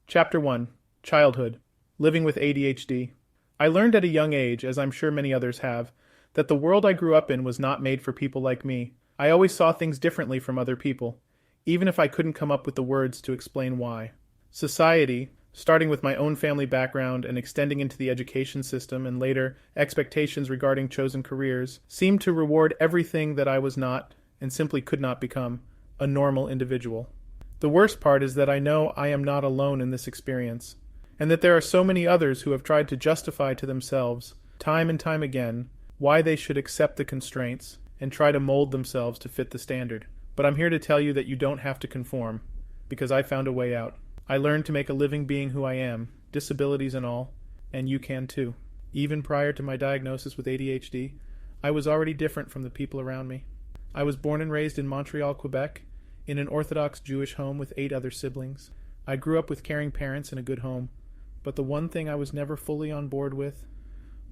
Chapter 1. Childhood. Living with ADHD. I learned at a young age, as I'm sure many others have, that the world I grew up in was not made for people like me. I always saw things differently from other people, even if I couldn't come up with the words to explain why. Society, starting with my own family background and extending into the education system and later expectations regarding chosen careers, seemed to reward everything that I was not and simply could not become, a normal individual. The worst part is that I know I am not alone in this experience, and that there are so many others who have tried to justify to themselves, time and time again, why they should accept the constraints and try to mold themselves to fit the standard. But I'm here to tell you that you don't have to conform, because I found a way out. I learned to make a living being who I am, disabilities and all, and you can too. Even prior to my diagnosis with ADHD, I was already different from the people around me. I was born and raised in Montreal, Quebec, in an Orthodox Jewish home with 8 other siblings. I grew up with caring parents in a good home, but the one thing I was never fully on board with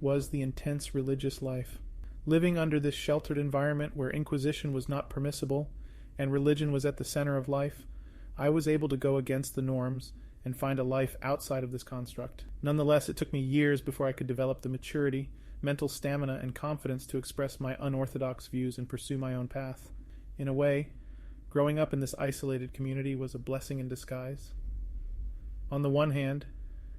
was the intense religious life. Living under this sheltered environment where inquisition was not permissible and religion was at the center of life, I was able to go against the norms and find a life outside of this construct. Nonetheless, it took me years before I could develop the maturity, mental stamina, and confidence to express my unorthodox views and pursue my own path. In a way, growing up in this isolated community was a blessing in disguise. On the one hand,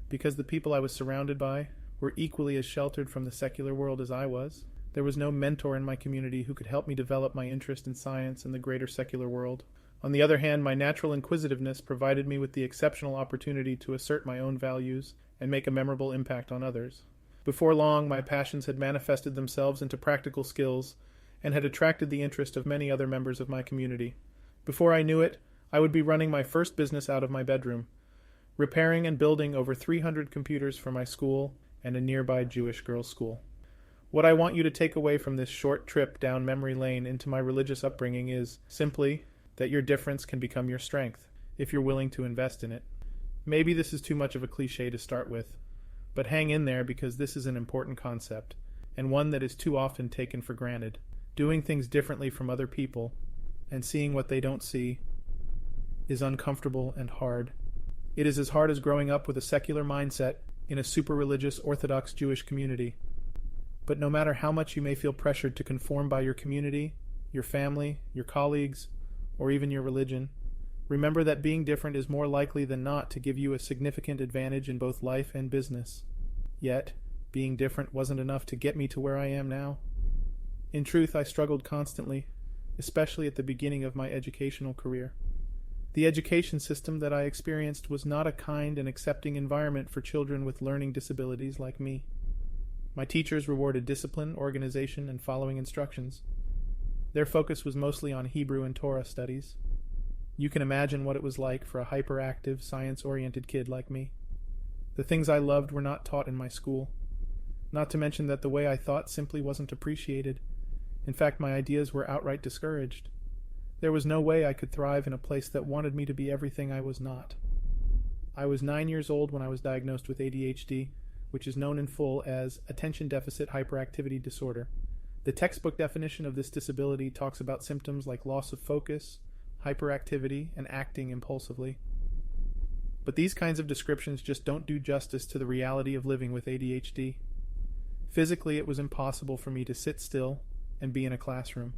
because the people I was surrounded by were equally as sheltered from the secular world as I was, there was no mentor in my community who could help me develop my interest in science and the greater secular world. On the other hand, my natural inquisitiveness provided me with the exceptional opportunity to assert my own values and make a memorable impact on others. Before long, my passions had manifested themselves into practical skills and had attracted the interest of many other members of my community. Before I knew it, I would be running my first business out of my bedroom, repairing and building over 300 computers for my school and a nearby Jewish girls' school. What I want you to take away from this short trip down memory lane into my religious upbringing is simply that your difference can become your strength if you're willing to invest in it. Maybe this is too much of a cliche to start with, but hang in there because this is an important concept and one that is too often taken for granted. Doing things differently from other people and seeing what they don't see is uncomfortable and hard. It is as hard as growing up with a secular mindset in a super religious Orthodox Jewish community. But no matter how much you may feel pressured to conform by your community, your family, your colleagues, or even your religion, remember that being different is more likely than not to give you a significant advantage in both life and business. Yet, being different wasn't enough to get me to where I am now. In truth, I struggled constantly, especially at the beginning of my educational career. The education system that I experienced was not a kind and accepting environment for children with learning disabilities like me. My teachers rewarded discipline, organization, and following instructions. Their focus was mostly on Hebrew and Torah studies. You can imagine what it was like for a hyperactive, science-oriented kid like me. The things I loved were not taught in my school. Not to mention that the way I thought simply wasn't appreciated. In fact, my ideas were outright discouraged. There was no way I could thrive in a place that wanted me to be everything I was not. I was 9 years old when I was diagnosed with ADHD, which is known in full as Attention Deficit Hyperactivity Disorder. The textbook definition of this disability talks about symptoms like loss of focus, hyperactivity, and acting impulsively. But these kinds of descriptions just don't do justice to the reality of living with ADHD. Physically, it was impossible for me to sit still and be in a classroom.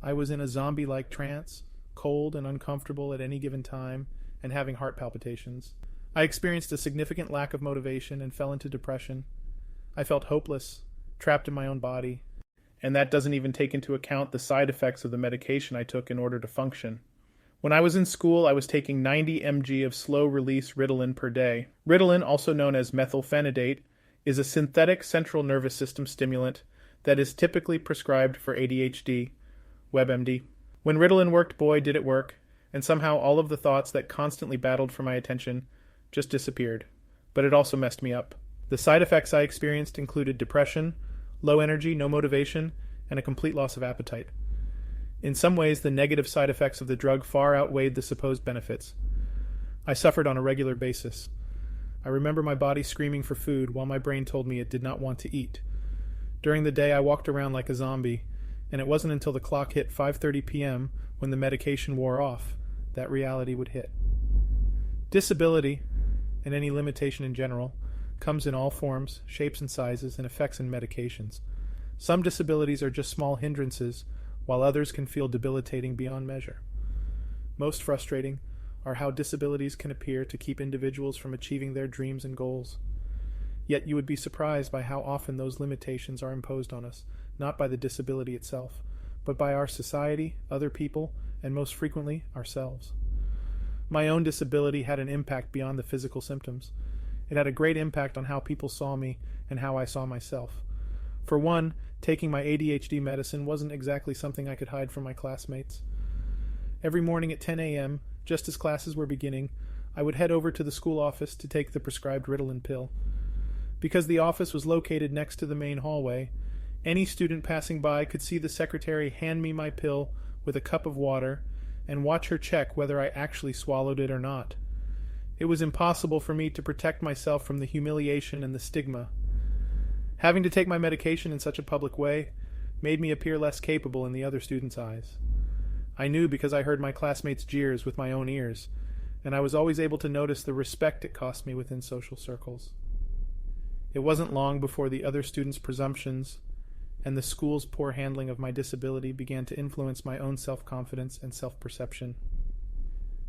I was in a zombie-like trance, cold and uncomfortable at any given time, and having heart palpitations. I experienced a significant lack of motivation and fell into depression. I felt hopeless, trapped in my own body, and that doesn't even take into account the side effects of the medication I took in order to function. When I was in school, I was taking 90 mg of slow-release Ritalin per day. Ritalin, also known as methylphenidate, is a synthetic central nervous system stimulant that is typically prescribed for ADHD, WebMD. When Ritalin worked, boy, did it work, and somehow all of the thoughts that constantly battled for my attention just disappeared. But it also messed me up. The side effects I experienced included depression, low energy, no motivation, and a complete loss of appetite. In some ways, the negative side effects of the drug far outweighed the supposed benefits. I suffered on a regular basis. I remember my body screaming for food while my brain told me it did not want to eat. During the day, I walked around like a zombie, and it wasn't until the clock hit 5:30 p.m. when the medication wore off that reality would hit. Disability, and any limitation in general, comes in all forms, shapes and sizes, and effects and medications. Some disabilities are just small hindrances, while others can feel debilitating beyond measure. Most frustrating are how disabilities can appear to keep individuals from achieving their dreams and goals. Yet you would be surprised by how often those limitations are imposed on us, not by the disability itself, but by our society, other people, and most frequently, ourselves. My own disability had an impact beyond the physical symptoms. It had a great impact on how people saw me and how I saw myself. For one, taking my ADHD medicine wasn't exactly something I could hide from my classmates. Every morning at 10 a.m., just as classes were beginning, I would head over to the school office to take the prescribed Ritalin pill. Because the office was located next to the main hallway, any student passing by could see the secretary hand me my pill with a cup of water and watch her check whether I actually swallowed it or not. It was impossible for me to protect myself from the humiliation and the stigma. Having to take my medication in such a public way made me appear less capable in the other students' eyes. I knew because I heard my classmates' jeers with my own ears, and I was always able to notice the respect it cost me within social circles. It wasn't long before the other students' presumptions and the school's poor handling of my disability began to influence my own self-confidence and self-perception.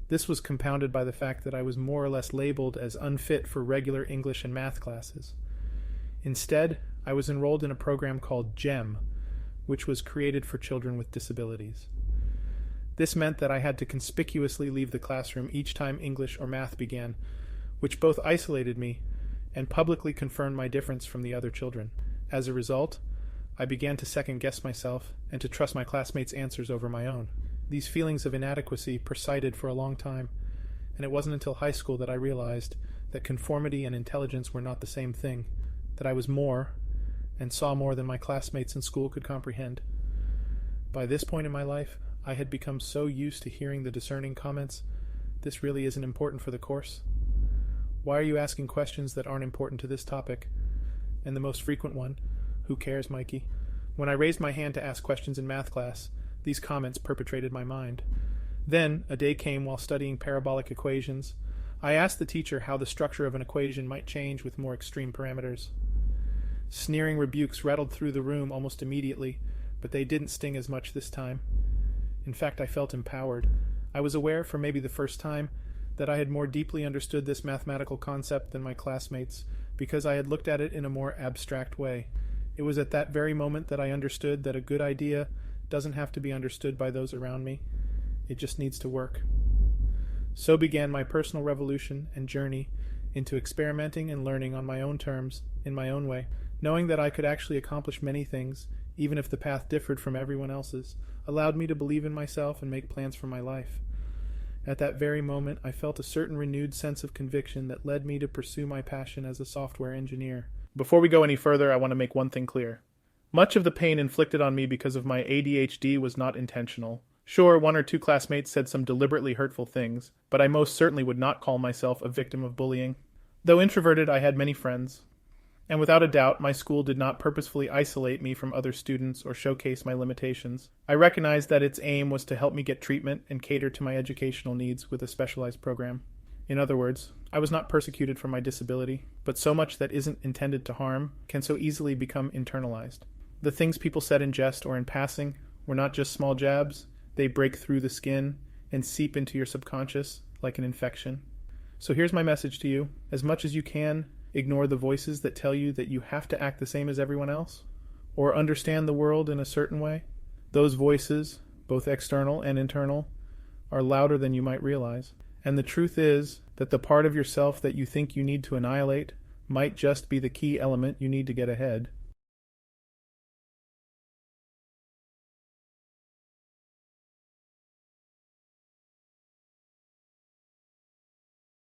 This was compounded by the fact that I was more or less labeled as unfit for regular English and math classes. Instead, I was enrolled in a program called GEM, which was created for children with disabilities. This meant that I had to conspicuously leave the classroom each time English or math began, which both isolated me and publicly confirmed my difference from the other children. As a result, I began to second-guess myself and to trust my classmates' answers over my own. These feelings of inadequacy persisted for a long time, and it wasn't until high school that I realized that conformity and intelligence were not the same thing, that I was more and saw more than my classmates in school could comprehend. By this point in my life, I had become so used to hearing the discerning comments, "This really isn't important for the course. Why are you asking questions that aren't important to this topic?" And the most frequent one, "Who cares, Mikey?" When I raised my hand to ask questions in math class, these comments perpetrated my mind. Then, a day came while studying parabolic equations. I asked the teacher how the structure of an equation might change with more extreme parameters. Sneering rebukes rattled through the room almost immediately, but they didn't sting as much this time. In fact, I felt empowered. I was aware, for maybe the first time, that I had more deeply understood this mathematical concept than my classmates, because I had looked at it in a more abstract way. It was at that very moment that I understood that a good idea doesn't have to be understood by those around me. It just needs to work. So began my personal revolution and journey into experimenting and learning on my own terms, in my own way. Knowing that I could actually accomplish many things, even if the path differed from everyone else's, allowed me to believe in myself and make plans for my life. At that very moment, I felt a certain renewed sense of conviction that led me to pursue my passion as a software engineer. Before we go any further, I want to make one thing clear. Much of the pain inflicted on me because of my ADHD was not intentional. Sure, one or two classmates said some deliberately hurtful things, but I most certainly would not call myself a victim of bullying. Though introverted, I had many friends. And without a doubt, my school did not purposefully isolate me from other students or showcase my limitations. I recognized that its aim was to help me get treatment and cater to my educational needs with a specialized program. In other words, I was not persecuted for my disability, but so much that isn't intended to harm can so easily become internalized. The things people said in jest or in passing were not just small jabs. They break through the skin and seep into your subconscious like an infection. So here's my message to you. As much as you can, ignore the voices that tell you that you have to act the same as everyone else, or understand the world in a certain way. Those voices, both external and internal, are louder than you might realize. And the truth is that the part of yourself that you think you need to annihilate might just be the key element you need to get ahead.